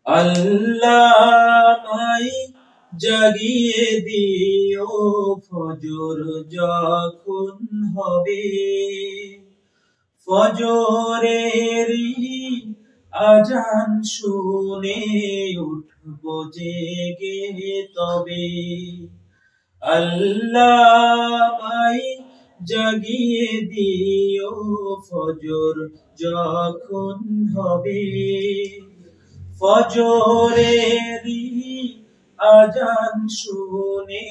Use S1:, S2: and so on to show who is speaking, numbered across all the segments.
S1: আল্লাহ আমায় জাগিয়ে দিও ফজর যখন হবে, ফজরেরই আজান শুনে উঠব জেগে তবে। আল্লাহ আমায় জাগিয়ে দিও ফজর যখন হবে, ফজরেরই আজান শুনে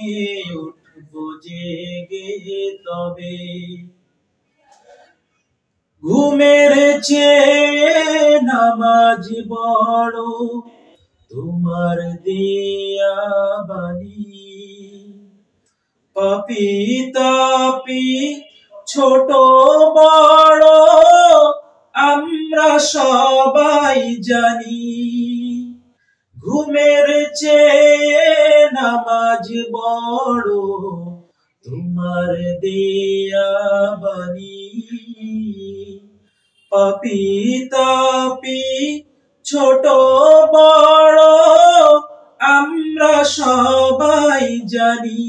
S1: উঠব জেগে তবে। ঘুমের চেয়ে নামাজ বড় তোমার দেয়া বাণী, পাপী তাপী ছোট বড় আমরা সবাই জানি। ঘুমের চেয়ে নামাজ বড় তোমার দেয়া বাণী, পাপী তাপী ছোট বড় আমরা সবাই জানি।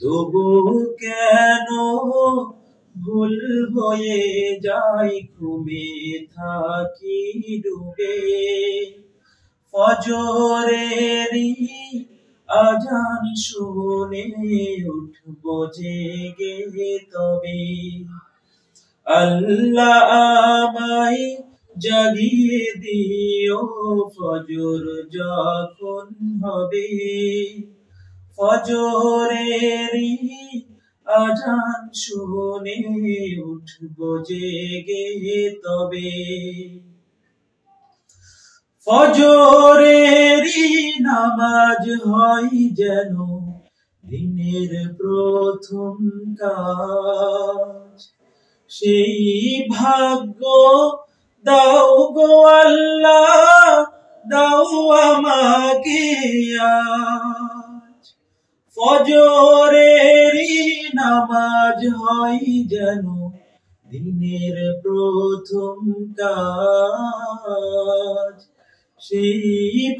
S1: তবু কেন ভুল হয়ে যায় ঘুমে থাকি ডুবে, ফজরেরই আজান শুনে উঠব জেগে তবে। আল্লাহ আমায় জাগিয়ে দিও ফজর যখন হবে, ফজরেরই আজান শুনে উঠব জেগে তবে। ফজরেরই নামাজ হয় যেন দিনের প্রথম কাজ, সেই ভাগ্য দাও গো আল্লাহ দাও আমাকে আজ। ফজরেরই নামাজ হয় যেন দিনের প্রথম কাজ, সেই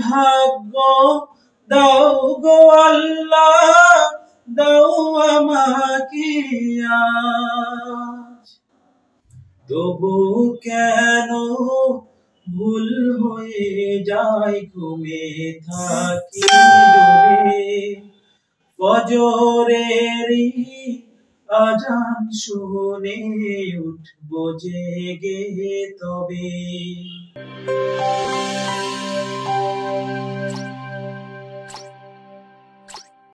S1: ভাগ্য দাও গো আল্লাহ দাও আমাকে আজ। তবু কেন ভুল হয়ে যায় ঘুমে থাকি ডুবে, ফজরেরই আজান শুনে উঠব জেগে তবে।